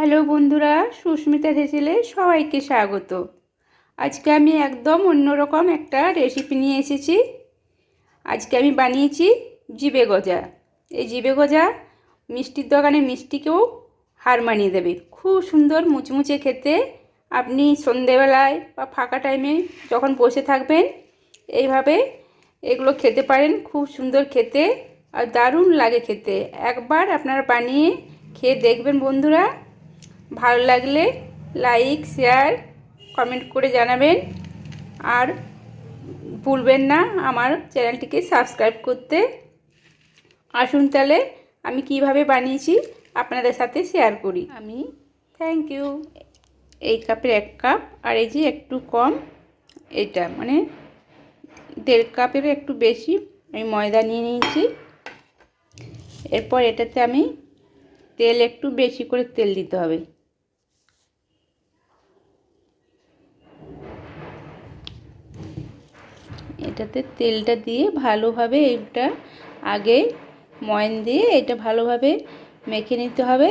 Hello বন্ধুরা, সুস্মিতা হেসেলে সবাইকে স্বাগত। আজকে আমি একদম অন্যরকম একটা রেসিপি নিয়ে এসেছি। আজকে আমি বানিয়েছি জিবে গজা। এই জিবে গজা মিষ্টির দোকানে মিষ্টিকেও হার মানিয়ে দেবে। খুব সুন্দর মুচমুচে খেতে। আপনি সন্ধেবেলায় বা ফাঁকা টাইমে যখন বসে থাকবেন এইভাবে এগুলো খেতে পারেন। খুব সুন্দর খেতে আর দারুণ লাগে খেতে। একবার আপনারা বানিয়ে খেয়ে দেখবেন বন্ধুরা। ভালো লাগলে লাইক, শেয়ার, কমেন্ট করে জানাবেন। আর ভুলবেন না আমার চ্যানেলটিকে সাবস্ক্রাইব করতে। আসুন তাহলে আমি কিভাবে বানিয়েছি আপনাদের সাথে শেয়ার করি। আমি থ্যাংক ইউ। এই কাপের 1 কাপ, আর এই যে একটু কম, এটা মানে 1.5 কাপের একটু বেশি আমি ময়দা নিয়ে নিয়েছি। এরপর এটাতে আমি তেল একটু বেশি করে তেল দিতে হবে। এটাতে তেলটা দিয়ে ভালোভাবে এটা আগে ময়ান দিয়ে এটা ভালোভাবে মেখে নিতে হবে,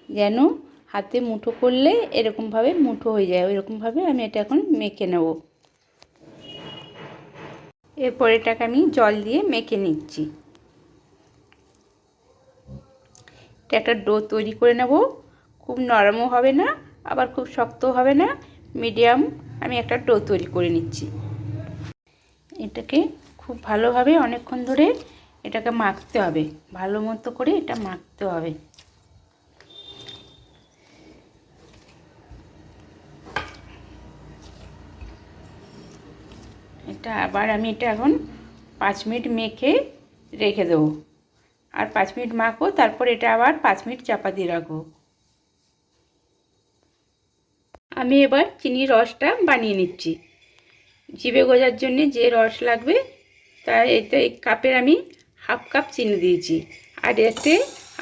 যেন হাতে মুঠো করলে এরকমভাবে মুঠো হয়ে যায়। ওইরকমভাবে আমি এটা এখন মেখে নেব। এরপর এটাকে আমি জল দিয়ে মেখে নিচ্ছি। এটা একটা ডো তৈরি করে নেব। খুব নরমও হবে না, আবার খুব শক্তও হবে না, মিডিয়াম আমি একটা ডো তৈরি করে নিচ্ছি। এটাকে খুব ভালোভাবে অনেকক্ষণ ধরে এটাকে মাখতে হবে, ভালো মতো করে এটা মাখতে হবে। এটা আবার আমি এটা এখন 5 মিনিট মেখে রেখে দেবো। আর 5 মিনিট মাখবো, তারপর এটা আবার 5 মিনিট চাপা দিয়ে রাখবো। আমি এবার চিনির রসটা বানিয়ে নিচ্ছি। জিবে গজার জন্য যে রস লাগবে তাই এতে এই কাপের আমি 1/2 কাপ চিনি দিয়েছি। আর এতে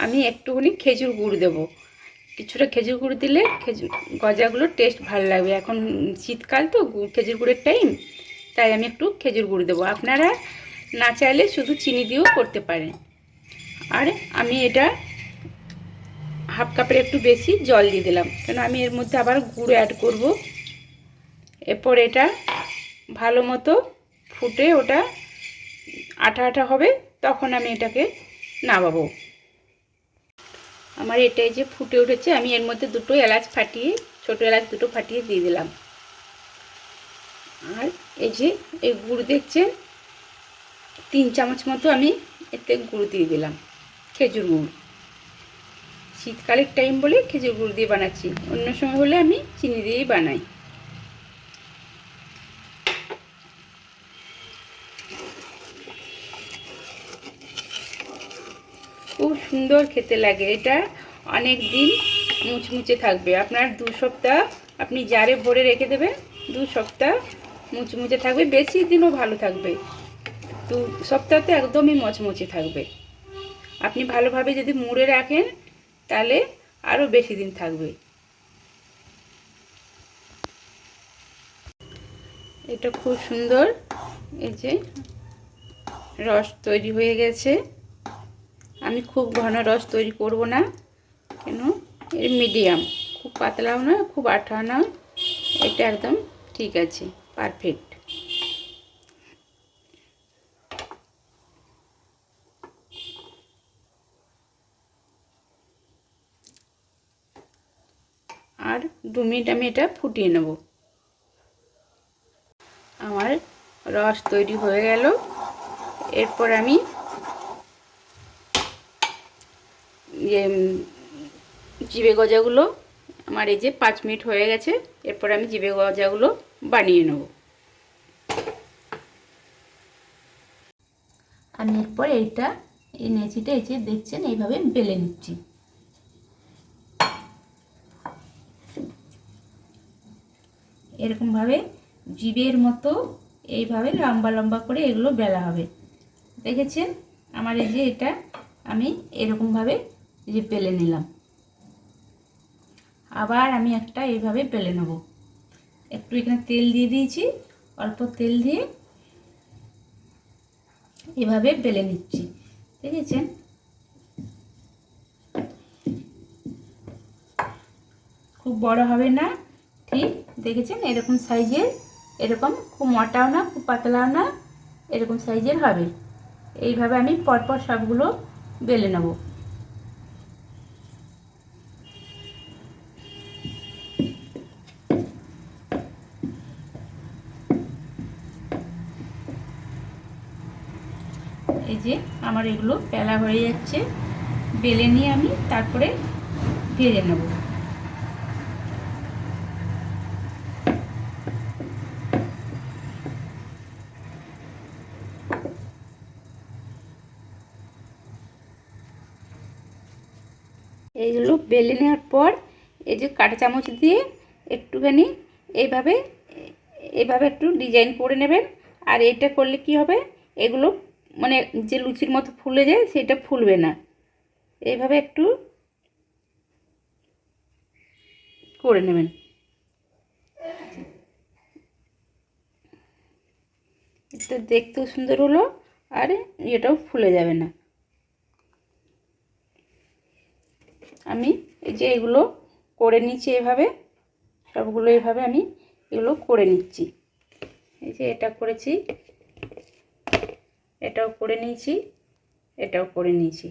আমি একটুখানি খেজুর গুড় দেবো। কিছুটা খেজুর গুড় দিলে গজাগুলোর টেস্ট ভালো লাগবে। এখন শীতকাল তো খেজুর গুড়ের টাইম, তাই আমি একটু খেজুর গুড় দেবো। আপনারা না চাইলে শুধু চিনি দিয়েও করতে পারেন। আর আমি এটা 1/2 কাপের একটু বেশি জল দিয়ে দিলাম, কেন আমি এর মধ্যে আবার গুড় অ্যাড করব। এরপর এটা ভালো মতো ফুটে ওটা আঠা আঠা হবে, তখন আমি এটাকে নামাবো। আমার এটাই যে ফুটে উঠেছে, আমি এর মধ্যে 2টো এলাচ ফাটিয়ে, ছোটো এলাচ 2টো ফাটিয়ে দিয়ে দিলাম। আর এই যে এই গুড় দেখছেন, 3 চামচ মতো আমি এতে গুড় দিয়ে দিলাম, খেজুর গুড়। শীতকালের টাইম বলে খেজুর গুড় দিয়ে বানাচ্ছি, অন্য সময় হলে আমি চিনি দিয়েই বানাই। খুব সুন্দর খেতে লাগে এটা, অনেক দিন মুচমুচে থাকবে। আপনার 2 সপ্তাহ আপনি জারে ভরে রেখে দেবেন, 2 সপ্তাহ মুচমুচে থাকবে, বেশি দিনও ভালো থাকবে। 2 সপ্তাহতে একদমই মচমচে থাকবে। আপনি ভালোভাবে যদি মুড়ে রাখেন তাহলে আরও বেশি দিন থাকবে। এটা খুব সুন্দর এই যে রস তৈরি হয়ে গেছে। আমি খুব ঘন রস তৈরি করব না, কেন এর মিডিয়াম, খুব পাতলাও না খুব আঠাও না, এটা একদম ঠিক আছে, পারফেক্ট। আর 2 মিনিট আমি এটা ফুটিয়ে নেব। আমার রস তৈরি হয়ে গেল। এরপর আমি জিবে গজাগুলো, আমার এই যে 5 মিনিট হয়ে গেছে, এরপর আমি জিবে গজাগুলো বানিয়ে নেব। আমি এরপর এইটা এই নেচিটা এই যে দেখছেন এইভাবে বেলে নিচ্ছি। এরকমভাবে জিবের মতো এইভাবে লম্বা লম্বা করে এগুলো বেলা হবে। দেখেছেন আমার এই যে এটা আমি এরকমভাবে এই যে বেলে নিলাম। আবার আমি একটা এইভাবে বেলে নেব। একটু এখানে তেল দিয়ে দিয়েছি, অল্প তেল দিয়ে এভাবে বেলে নিচ্ছি। দেখেছেন খুব বড় হবে না, ঠিক দেখেছেন এরকম সাইজের, এরকম খুব মোটাও না খুব পাতলাও না, এরকম সাইজের হবে। এইভাবে আমি পরপর সবগুলো বেলে নেব। এই যে আমার এগুলো বেলা হয়ে যাচ্ছে, বেলে নিয়ে আমি তারপরে ভেজে নেব। এইগুলো বেলে নেওয়ার পর এই যে কাঁটা চামচ দিয়ে একটুখানি এইভাবে এইভাবে একটু ডিজাইন করে নেবেন। আর এটা করলে কি হবে, এগুলো মানে যে লুচির মতো ফুলে যায় সেটা ফুলবে না। এইভাবে একটু করে নেবেন। এটা দেখতেও সুন্দর হলো আর এটাও ফুলে যাবে না। আমি এই যে এগুলো করে নিচ্ছি, এভাবে সবগুলো এভাবে আমি এগুলো করে নিচ্ছি। এই যে এটা করেছি, এটাও করে নিয়েছি, এটাও করে নিয়েছি।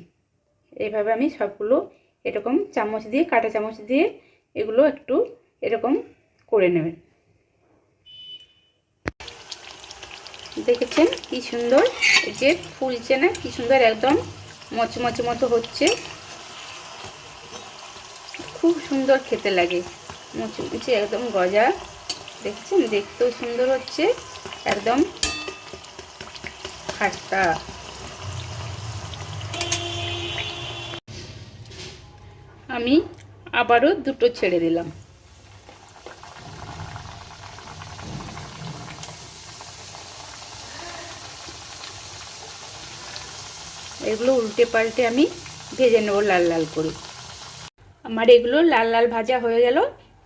এইভাবে আমি সবগুলো এরকম চামচ দিয়ে কাঁটা চামচ দিয়ে এগুলো একটু এরকম করে নেবেন। দেখেছেন কি সুন্দর এই যে ফুলছে না, কি সুন্দর একদম মচমচে মতো হচ্ছে, খুব সুন্দর খেতে লাগে, মুচমুচে একদম গজা। দেখছেন দেখতেও সুন্দর হচ্ছে, একদম খাস্তা। আমি আবারও দুটো ছেড়ে দিলাম। এগুলো উল্টে পাল্টে আমি ভেজে নেব লাল লাল করে। আমার এগুলো লাল লাল ভাজা হয়ে গেল।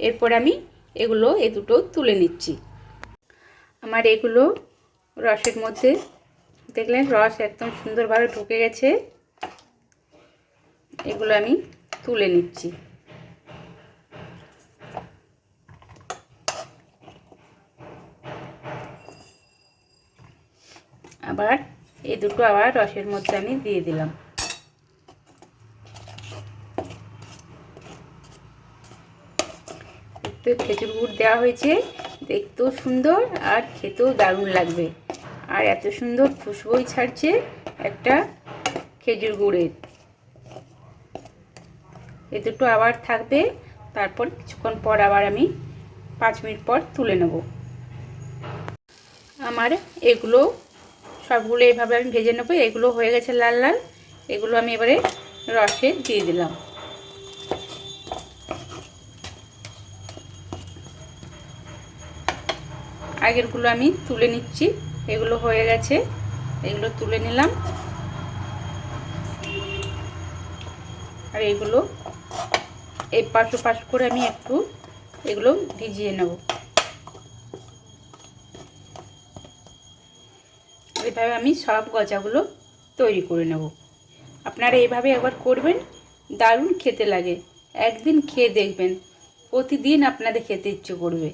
এরপর আমি এগুলো দুটো তুলে নিচ্ছি। আমার এগুলো রসের মধ্যে দেখলেন রস একদম সুন্দরভাবে ঢুকে গেছে, এগুলো আমি তুলে নিচ্ছি। আবার এই দুটো আবার রসের মধ্যে আমি দিয়ে দিলাম। একটু খেজুর গুড় দেওয়া হয়েছে, দেখতেও সুন্দর আর খেতেও দারুণ লাগবে। আর এত সুন্দর খুশবুই ছাড়ছে একটা খেজুর গুড়ের। এ দুটো আবার থাকবে, তারপর কিছুক্ষণ পর আবার আমি 5 মিনিট পর তুলে নেব। আমার এগুলো সবগুলো এইভাবে আমি ভেজে নেব। এগুলো হয়ে গেছে লাল লাল, এগুলো আমি এবারে রসে দিয়ে দিলাম। আগেরগুলো আমি তুলে নিচ্ছি, এগুলো হয়ে গেছে, এগুলো তুলে নিলাম। আর এগুলো এই পাশ পাশ করে আমি একটু এগুলো ভিজিয়ে নেব। এইভাবে আমি সব গজাগুলো তৈরি করে নেব। আপনারা এইভাবে একবার করবেন, দারুণ খেতে লাগে। একদিন খেয়ে দেখবেন, প্রতিদিন আপনাদের খেতে ইচ্ছে করবে।